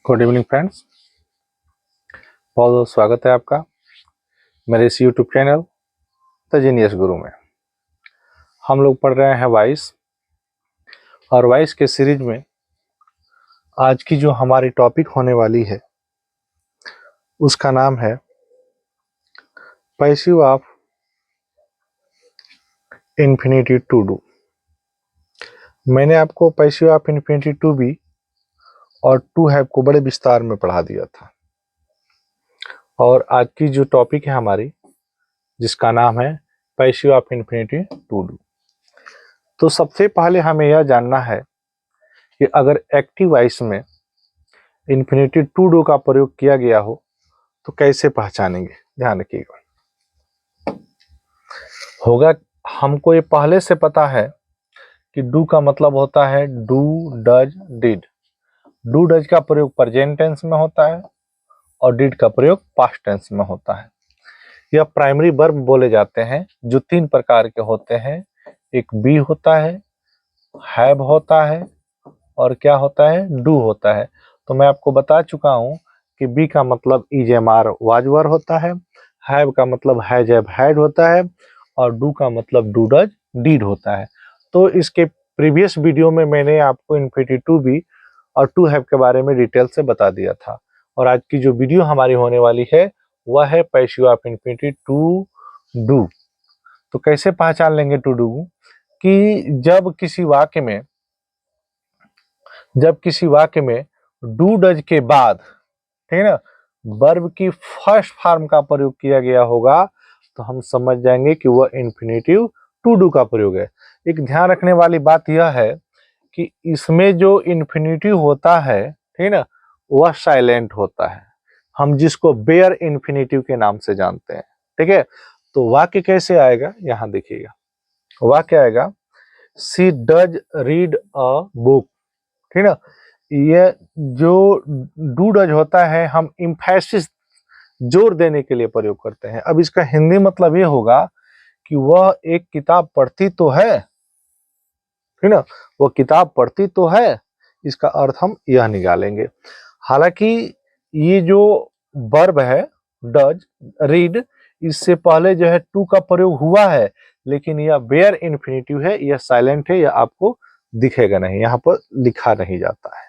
Good evening friends, बहुत बहुत स्वागत है आपका मेरे इस यूट्यूब चैनल द जीनियस गुरु में। हम लोग पढ़ रहे हैं वाइस, और वाइस के सीरीज में आज की जो हमारी टॉपिक होने वाली है उसका नाम है passive of infinity to do. मैंने आपको passive of infinity to be और टू हैव को बड़े विस्तार में पढ़ा दिया था, और आज की जो टॉपिक है हमारी, जिसका नाम है passive of infinity to do. तो सबसे पहले हमें यह जानना है कि अगर एक्टिव वॉइस में इन्फिनिटी टू डू का प्रयोग किया गया हो तो कैसे पहचानेंगे। ध्यान रखिएगा। होगा, हमको ये पहले से पता है कि डू का मतलब होता है do, does, did. Do does का प्रयोग प्रेजेंट टेंस में होता है और डिड का प्रयोग पास्ट टेंस में होता है। यह प्राइमरी वर्ब बोले जाते हैं जो तीन प्रकार के होते हैं। एक बी होता है, हैव होता है, और क्या होता है, डू होता है। तो मैं आपको बता चुका हूं कि बी का मतलब is am are was were होता है, हैव का मतलब हैज हैव हैड होता है, और डू का मतलब डू डज डीड होता है। तो इसके प्रीवियस वीडियो में मैंने आपको इन्फिनिटी टू बी और टू हैव के बारे में डिटेल से बता दिया था, और आज की जो वीडियो हमारी होने वाली है वह है passive of infinity to do. तो कैसे पहचान लेंगे टू डू कि जब किसी वाक्य में डू डज के बाद, ठीक है ना, वर्ब की फर्स्ट फॉर्म का प्रयोग किया गया होगा तो हम समझ जाएंगे कि वह इन्फिनिटिव टू डू का प्रयोग है। एक ध्यान रखने वाली बात यह है कि इसमें जो इन्फिनिटिव होता है, ठीक है ना, वह साइलेंट होता है, हम जिसको बेयर इन्फिनिटिव के नाम से जानते हैं। ठीक है, तो वाक्य कैसे आएगा, यहां देखिएगा। वाक्य आएगा she does read a book. ठीक है ना, ये जो डू डज होता है हम इम्फेसिस, जोर देने के लिए प्रयोग करते हैं। अब इसका हिंदी मतलब ये होगा कि वह एक किताब पढ़ती तो है, ठीक ना, वह किताब पढ़ती तो है। इसका अर्थ हम यह निकालेंगे। हालांकि ये जो वर्ब है डज रीड, इससे पहले जो है टू का प्रयोग हुआ है, लेकिन यह बेयर इन्फिनिटिव है, यह साइलेंट है, यह आपको दिखेगा नहीं, यहाँ पर लिखा नहीं जाता है।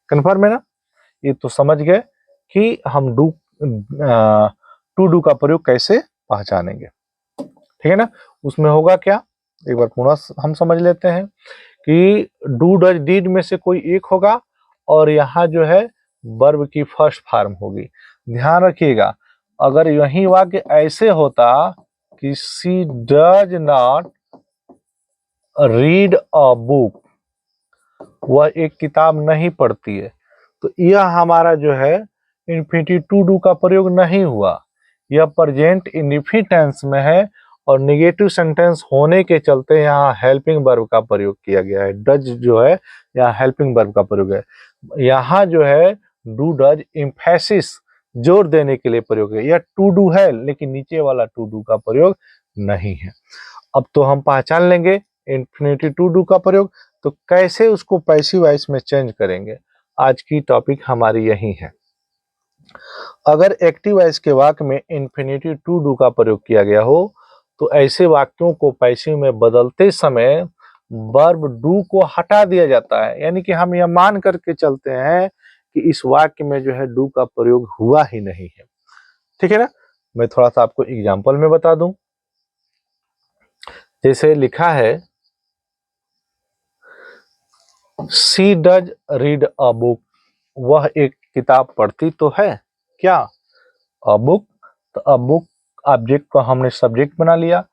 कन्फर्म है ना? ये तो समझ गए कि हम टू डू का प्रयोग कैसे पहचानेंगे। ठीक है ना? उसमें होगा क्या, एक बार पुनः हम समझ लेते हैं कि डू डज डीड में से कोई एक होगा, और यहाँ जो है वर्ब की फर्स्ट फॉर्म होगी। ध्यान रखिएगा, अगर यही वाक्य ऐसे होता कि she does not read a book, वह एक किताब नहीं पढ़ती है, तो यह हमारा जो है इन्फिनिटी टू डू का प्रयोग नहीं हुआ। यह प्रेजेंट इंडेफिनिट टेंस में है, और नेगेटिव सेंटेंस होने के चलते यहाँ हेल्पिंग वर्ब का प्रयोग किया गया है। डज जो है यहाँ हेल्पिंग वर्ब का प्रयोग है। यहाँ जो है डू डज इम्फेसिस, जोर देने के लिए प्रयोग है। यह टू डू है, लेकिन नीचे वाला टू डू का प्रयोग नहीं है। अब तो हम पहचान लेंगे इन्फिनिटी टू डू का प्रयोग, तो कैसे उसको पैसिव वॉइस में चेंज करेंगे, आज की टॉपिक हमारी यही है। अगर एक्टिव वॉइस के वाक्य में इन्फिनिटी टू डू का प्रयोग किया गया हो तो ऐसे वाक्यों को पैसिव में बदलते समय वर्ब डू को हटा दिया जाता है। यानी कि हम यह मान करके चलते हैं कि इस वाक्य में जो है डू का प्रयोग हुआ ही नहीं है। ठीक है ना? मैं थोड़ा सा आपको एग्जांपल में बता दूं। जैसे लिखा है she does read a book, वह एक किताब पढ़ती तो है। क्या? A book. तो अ बुक ऑब्जेक्ट को हमने सब्जेक्ट बना लिया,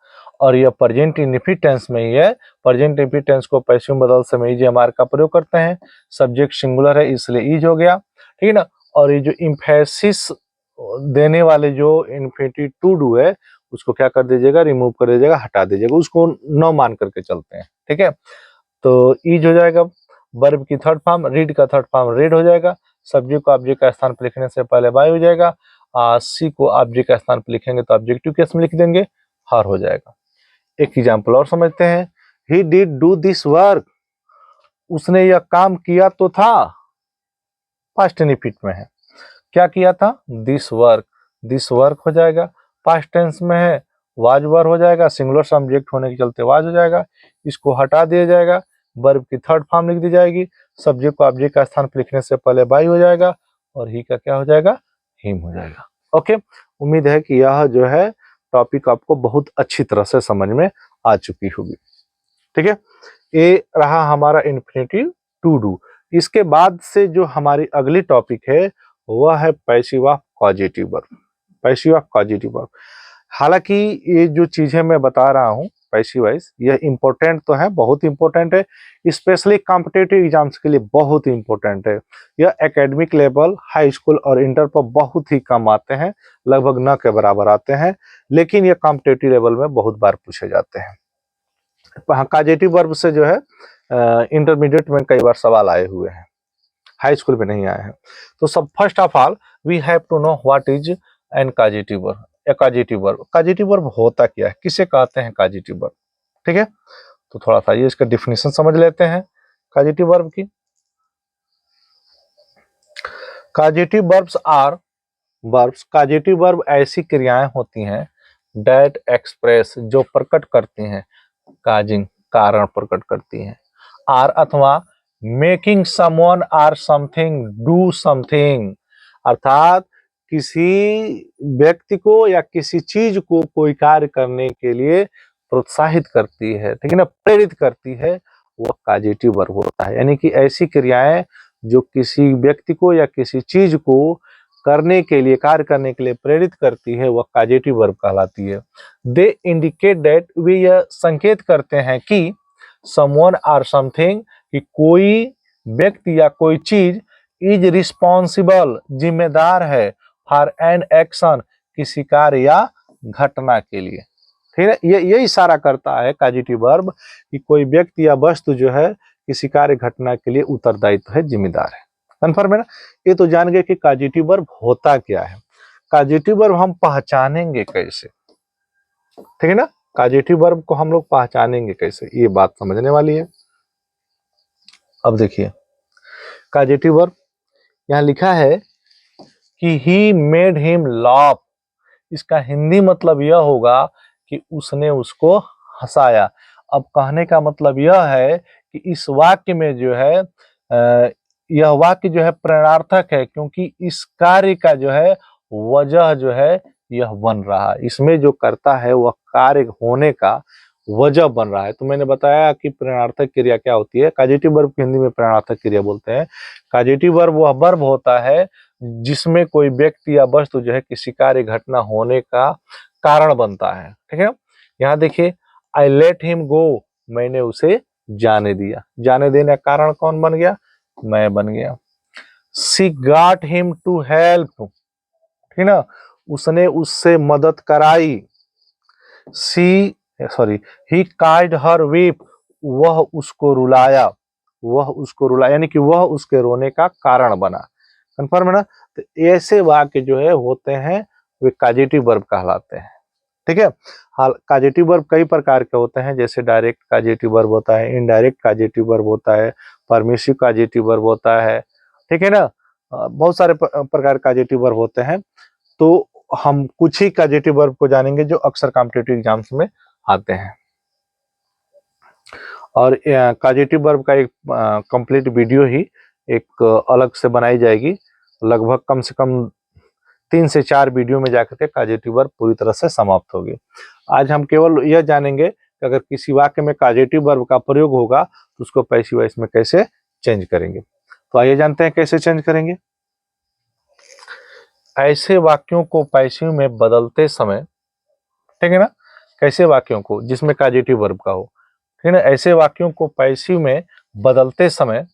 और यह प्रेजेंट इंडेफिनिट टेंस में ही है। प्रेजेंट इंडेफिनिट टेंस को पैसिव में बदल समय इज एम आर का प्रयोग करते हैं। सब्जेक्ट सिंगुलर है इसलिए इज हो गया। ठीक है ना? और ये जो इम्फेसिस देने वाले जो इन्फिनिटी टू डू है उसको क्या कर दीजिएगा, रिमूव कर दीजिएगा, हटा दीजिएगा, उसको नो मान करके चलते हैं। ठीक है, तो इज हो जाएगा। वर्ब की थर्ड फॉर्म, रीड का थर्ड फॉर्म रेड हो जाएगा। सब्जेक्ट को ऑब्जेक्ट का स्थान पर लिखने से पहले बाय हो जाएगा। सी को ऑब्जेक्ट का स्थान पर लिखेंगे तो ऑब्जेक्टिव केस में लिख देंगे, हर हो जाएगा। एक एग्जांपल और समझते हैं। He did do this work, उसने यह काम किया तो था। पास्ट इनफिनिट में है। क्या किया था, दिस वर्क हो जाएगा, पास्ट टेंस में है वाज वर हो जाएगा, सिंगुलर सब्जेक्ट होने के चलते वाज हो जाएगा, इसको हटा दिया जाएगा, वर्ब की थर्ड फॉर्म लिख दी जाएगी, सब्जेक्ट को ऑब्जेक्ट का स्थान पर लिखने से पहले बाई हो जाएगा और ही का क्या हो जाएगा, हिम हो जाएगा। ओके, उम्मीद है कि यह जो है टॉपिक आपको बहुत अच्छी तरह से समझ में आ चुकी होगी। ठीक है, ये रहा हमारा इन्फिनेटिव टू डू। इसके बाद से जो हमारी अगली टॉपिक है वह है passive of causative verb. Passive of causative verb, हालांकि ये जो चीजें मैं बता रहा हूँ पैसिव वाइज, यह इंपॉर्टेंट तो है, बहुत इंपॉर्टेंट है, स्पेशली कॉम्पिटिटिव एग्जाम्स के लिए बहुत इंपॉर्टेंट है। यह एकेडमिक लेवल, हाई स्कूल और इंटर पर बहुत ही कम आते हैं, लगभग न के बराबर आते हैं, लेकिन ये कॉम्पिटिटिव लेवल में बहुत बार पूछे जाते हैं। कॉजेटिव वर्ब से जो है इंटरमीडिएट में कई बार सवाल आए हुए हैं, हाई स्कूल में नहीं आए हैं। तो सब first of all we have to know what is an causative verb. Causative verb, causative verb होता क्या है, किसे कहते हैं कॉजेटिव वर्ब। ठीक है, तो थोड़ा सा ये इसका डिफिनेशन समझ लेते हैं कॉजेटिव वर्ब की। Causative verbs are verbs, causative verb ऐसी क्रियाएं होती हैं दैट एक्सप्रेस, जो प्रकट करती हैं, काजिंग कारण प्रकट करती हैं, आर अथवा making someone or something do something, अर्थात किसी व्यक्ति को या किसी चीज को कोई कार्य करने के लिए प्रोत्साहित करती है, ठीक है ना, प्रेरित करती है, वह कॉजेटिव वर्ब होता है। यानी कि ऐसी क्रियाएं जो किसी व्यक्ति को या किसी चीज को करने के लिए, कार्य करने के लिए प्रेरित करती है, वह कॉजेटिव वर्ब कहलाती है। दे इंडिकेट दैट, वे यह संकेत करते हैं कि समवन आर समथिंग, कि कोई व्यक्ति या कोई चीज इज रिस्पॉन्सिबल, जिम्मेदार है, फॉर एन एक्शन, किसी कार्य या घटना के लिए। ठीक है, ये इशारा करता है कॉजेटिव वर्ब कि कोई व्यक्ति या वस्तु जो है किसी कार्य घटना के लिए उत्तरदायित्व है, जिम्मेदार है। कन्फर्म है ना। ये तो जान गए कि कॉजेटिव वर्ब होता क्या है। कॉजेटिव वर्ब हम पहचानेंगे कैसे, ठीक है ना, कॉजेटिव वर्ब को हम लोग पहचानेंगे कैसे, ये बात समझने वाली है। अब देखिए कॉजेटिव वर्ब यहाँ लिखा है कि ही मेड हिम लाफ, इसका हिंदी मतलब यह होगा कि उसने उसको हंसाया। अब कहने का मतलब यह है कि इस वाक्य में जो है यह वाक्य जो है प्रेरणार्थक है, क्योंकि इस कार्य का जो है वजह जो है यह बन रहा है, इसमें जो करता है वह कार्य होने का वजह बन रहा है। तो मैंने बताया कि प्रेरणार्थक क्रिया क्या होती है, कॉजेटिव वर्ब को हिंदी में प्रेरणार्थक क्रिया बोलते हैं। कॉजेटिव वर्ब वह वर्ब होता है जिसमें कोई व्यक्ति या वस्तु जो है किसी कार्य घटना होने का कारण बनता है। ठीक है, यहाँ देखिए आई लेट हिम गो, मैंने उसे जाने दिया, जाने देने का कारण कौन बन गया, मैं बन गया। She got him to help, ठीक है ना, उसने उससे मदद कराई। ही काइड हर वीप, वह उसको रुलाया, यानी कि वह उसके रोने का कारण बना। कंफर्म है ना। तो ऐसे वाक्य जो है होते हैं वे कॉजेटिव वर्ब कहलाते हैं। ठीक है, हाल कॉजेटिव वर्ब कई प्रकार के होते हैं, जैसे डायरेक्ट कॉजेटिव वर्ब होता है, इनडायरेक्ट कॉजेटिव वर्ब होता है, परमिसिव कॉजेटिव वर्ब होता है। ठीक है ना, बहुत सारे प्रकार कॉजेटिव वर्ब होते हैं। तो हम कुछ ही कॉजेटिव वर्ब को जानेंगे जो अक्सर कॉम्पिटिटिव एग्जाम्स में आते हैं। और कॉजेटिव वर्ब का एक कंप्लीट वीडियो ही एक अलग से बनाई जाएगी, लगभग कम से कम 3 से 4 वीडियो में जाकर के कॉजेटिव वर्ब पूरी तरह से समाप्त होगी। आज हम केवल यह जानेंगे कि अगर किसी वाक्य में कॉजेटिव वर्ब का प्रयोग होगा तो उसको पैसिव वॉइस में कैसे चेंज करेंगे। तो आइए जानते हैं कैसे चेंज करेंगे। ऐसे वाक्यों को पैसिव में बदलते समय, ठीक है ना, कैसे वाक्यों को जिसमें कॉजेटिव वर्ब का हो, ठीक है ना, ऐसे वाक्यों को पैसिव में बदलते समय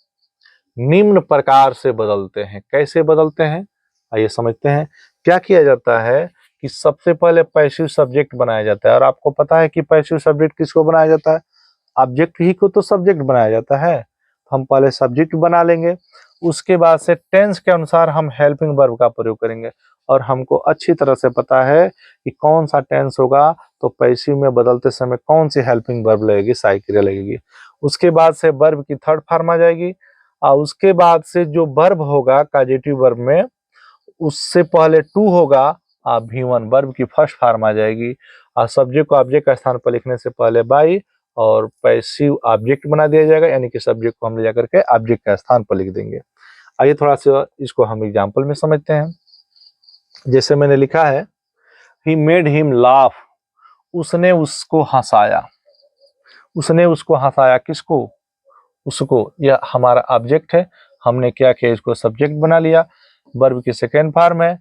निम्न प्रकार से बदलते हैं। कैसे बदलते हैं आइए समझते हैं। क्या किया जाता है कि सबसे पहले पैसिव सब्जेक्ट बनाया जाता है, और आपको पता है कि पैसिव सब्जेक्ट किसको बनाया जाता है, ऑब्जेक्ट ही को तो सब्जेक्ट बनाया जाता है। हम पहले सब्जेक्ट बना लेंगे, उसके बाद से टेंस के अनुसार हम हेल्पिंग वर्ब का प्रयोग करेंगे, और हमको अच्छी तरह से पता है कि कौन सा टेंस होगा तो पैसिव में बदलते समय कौन सी हेल्पिंग वर्ब लगेगी, सहायक क्रिया लगेगी। उसके बाद से वर्ब की थर्ड फॉर्म आ जाएगी, और उसके बाद से जो वर्ब होगा कॉजेटिव वर्ब में, उससे पहले टू होगा, V1 वर्ब की फर्स्ट फॉर्म आ जाएगी। और सब्जेक्ट को ऑब्जेक्ट का स्थान पर लिखने से पहले बाई और पैसिव ऑब्जेक्ट बना दिया जाएगा, यानी कि सब्जेक्ट को हम ले जाकर के ऑब्जेक्ट का स्थान पर लिख देंगे। आइए थोड़ा सा इसको हम एग्जाम्पल में समझते हैं। जैसे मैंने लिखा है, ही मेड हिम लाफ, उसने उसको हंसाया। उसने उसको हंसाया, किसको? उसको। यह हमारा ऑब्जेक्ट है, हमने क्या किया, इसको सब्जेक्ट बना लिया। वर्ब की सेकेंड फॉर्म है,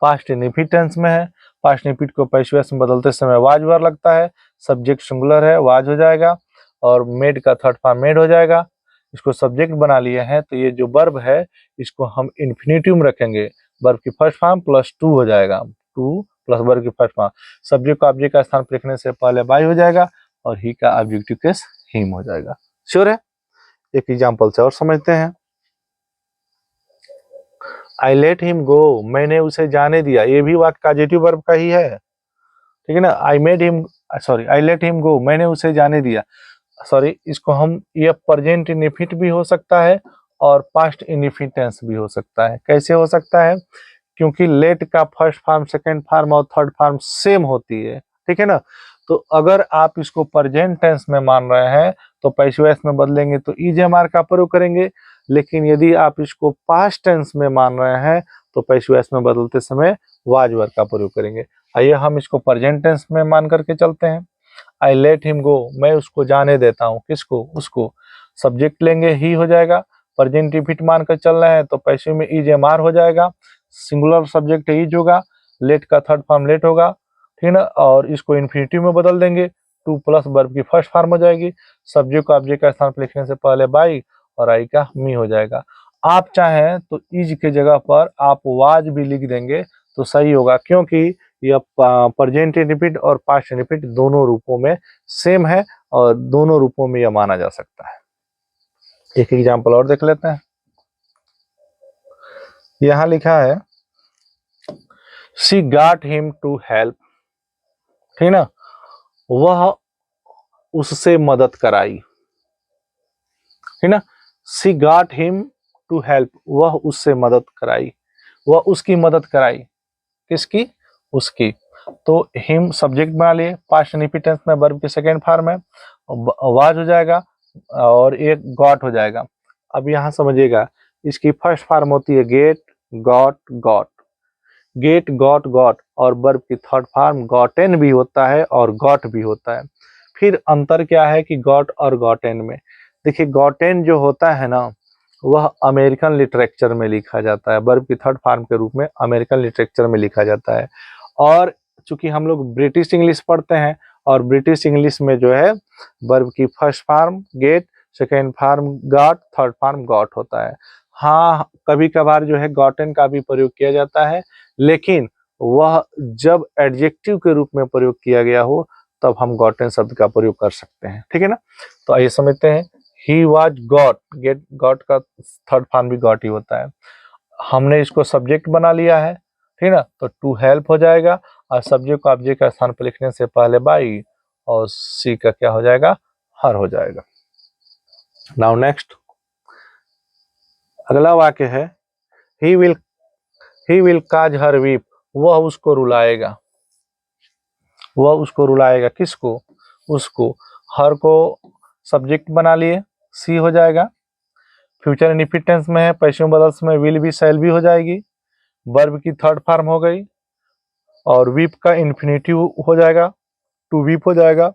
पास्ट इंडेफिनिट टेंस में है। पास्ट इंडेफिनिट को पैसिव वॉइस में बदलते समय वाज वर्ब लगता है। सब्जेक्ट सिंगुलर है, वाज हो जाएगा, और मेड का थर्ड फॉर्म मेड हो जाएगा। इसको सब्जेक्ट बना लिए हैं, तो ये जो वर्ब है इसको हम इन्फिनिटिव में रखेंगे। वर्ब की फर्स्ट फॉर्म प्लस टू हो जाएगा, टू प्लस वर्ब की फर्स्ट फॉर्म। सब्जेक्ट को ऑब्जेक्ट का स्थान पर लिखने से पहले बाई हो जाएगा, और ही का ऑब्जेक्टिव केस हिम हो जाएगा। श्योर है? एक एग्जाम्पल से और समझते हैं। आई लेट हिम गो, मैंने उसे जाने दिया। ये भी वाक्य पॉजिटिव वर्ब का ही है, ठीक है ना। I made him, sorry, I let him go, मैंने उसे जाने दिया। सॉरी, इसको हम, यह प्रेजेंट इंडेफिनिट भी हो सकता है और पास्ट इंडेफिनिट टेंस भी हो सकता है। कैसे हो सकता है? क्योंकि लेट का फर्स्ट फॉर्म, सेकेंड फॉर्म और थर्ड फॉर्म सेम होती है, ठीक है ना। तो अगर आप इसको प्रेजेंट टेंस में मान रहे हैं तो पैसिव वॉइस में बदलेंगे तो ईजेएमआर का प्रयोग करेंगे। लेकिन यदि आप इसको पास्ट टेंस में मान रहे हैं तो पैसिव वॉइस में बदलते समय वाज वर्ब का प्रयोग करेंगे। आइए हम इसको प्रेजेंट टेंस में मान करके चलते हैं। आई लेट हिम गो, मैं उसको जाने देता हूँ। किसको? उसको। सब्जेक्ट लेंगे, ही हो जाएगा। प्रेजेंट इंडेफिनिट मानकर चल रहे हैं तो पैसिव में ईजेएमआर हो जाएगा। सिंगुलर सब्जेक्ट इज होगा, लेट का थर्ड फॉर्म लेट होगा, ठीक है ना। और इसको इन्फिनिटिव में बदल देंगे, टू प्लस वर्ब की फर्स्ट फॉर्म हो जाएगी। सब्जेक्ट को ऑब्जेक्ट का स्थान पर लिखने से पहले बाई और आई का मी हो जाएगा। आप चाहें तो इज के जगह पर आप वाज भी लिख देंगे तो सही होगा, क्योंकि यह प्रेजेंट इंडेफिनिट और पास्ट इंडेफिनिट दोनों रूपों में सेम है और दोनों रूपों में यह माना जा सकता है। एक एग्जाम्पल और देख लेते हैं। यहाँ लिखा है, she got him to help, ठीक ना, वह उससे मदद कराई, ठीक ना। She got him to help, वह उससे मदद कराई, वह उसकी मदद कराई। किसकी? उसकी। तो हिम सब्जेक्ट बना लिए, पास्ट इंडेफिनिट टेंस में वर्ब की सेकेंड फॉर्म है, वाज हो जाएगा और एक गॉट हो जाएगा। अब यहाँ समझिएगा, इसकी फर्स्ट फॉर्म होती है get, got, got. Get, got, got, और वर्ब की थर्ड फॉर्म गॉटेन भी होता है और गॉट भी होता है। फिर अंतर क्या है कि गॉट और गॉटेन में, देखिए गॉटेन जो होता है ना, वह अमेरिकन लिटरेचर में लिखा जाता है, वर्ब की थर्ड फॉर्म के रूप में अमेरिकन लिटरेचर में लिखा जाता है। और चूंकि हम लोग ब्रिटिश इंग्लिश पढ़ते हैं, और ब्रिटिश इंग्लिश में जो है वर्ब की first form get, second form got, third form got होता है। हाँ, कभी कभार जो है गॉटेन का भी प्रयोग किया जाता है, लेकिन वह जब एडजेक्टिव के रूप में प्रयोग किया गया हो तब हम गॉटेन शब्द का प्रयोग कर सकते हैं, ठीक है ना। तो आइए समझते हैं। He was got, get, got का थर्ड फॉर्म भी गॉट ही होता है। हमने इसको सब्जेक्ट बना लिया है, ठीक है ना, तो टू हेल्प हो जाएगा, और सब्जेक्ट को ऑब्जेक्ट का स्थान पर लिखने से पहले बाई और सी का क्या हो जाएगा? हर हो जाएगा। नाउ नेक्स्ट, अगला वाक्य है, he will cause her weep, वह उसको रुलाएगा। वह उसको रुलाएगा, किसको? उसको। हर को सब्जेक्ट बना लिए, सी हो जाएगा। फ्यूचर इंडेफिनिट टेंस में है, पैसिव बदल में विल भी, शैल भी हो जाएगी। वर्ब की थर्ड फॉर्म हो गई, और वीप का इन्फिनिटिव हो जाएगा, टू वीप हो जाएगा।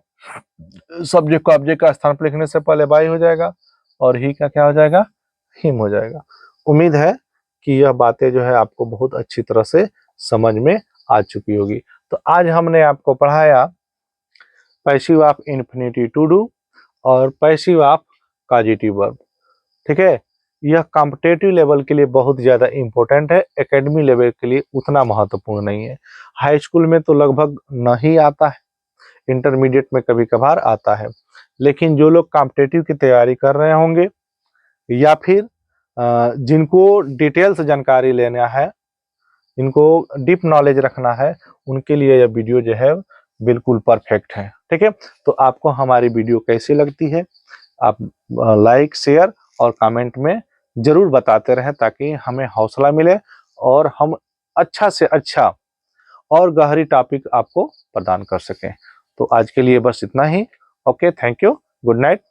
सब्जेक्ट को ऑब्जेक्ट का स्थान पर लिखने से पहले बाई हो जाएगा, और ही का क्या हो जाएगा? हिम हो जाएगा। उम्मीद है कि यह बातें जो है आपको बहुत अच्छी तरह से समझ में आ चुकी होगी। तो आज हमने आपको पढ़ाया passive of infinity to do और पैसिव ऑफ कॉजेटिव वर्ब, ठीक है। यह कॉम्पिटिटिव लेवल के लिए बहुत ज़्यादा इम्पोर्टेंट है, एकेडमी लेवल के लिए उतना महत्वपूर्ण नहीं है। हाई स्कूल में तो लगभग नहीं आता है, इंटरमीडिएट में कभी कभार आता है। लेकिन जो लोग कॉम्पिटिटिव की तैयारी कर रहे होंगे या फिर जिनको डिटेल्स जानकारी लेना है, इनको डीप नॉलेज रखना है, उनके लिए यह वीडियो जो है बिल्कुल परफेक्ट है, ठीक है। तो आपको हमारी वीडियो कैसी लगती है, आप लाइक, शेयर और कमेंट में जरूर बताते रहें ताकि हमें हौसला मिले और हम अच्छा से अच्छा और गहरी टॉपिक आपको प्रदान कर सकें। तो आज के लिए बस इतना ही। Okay, thank you, good night.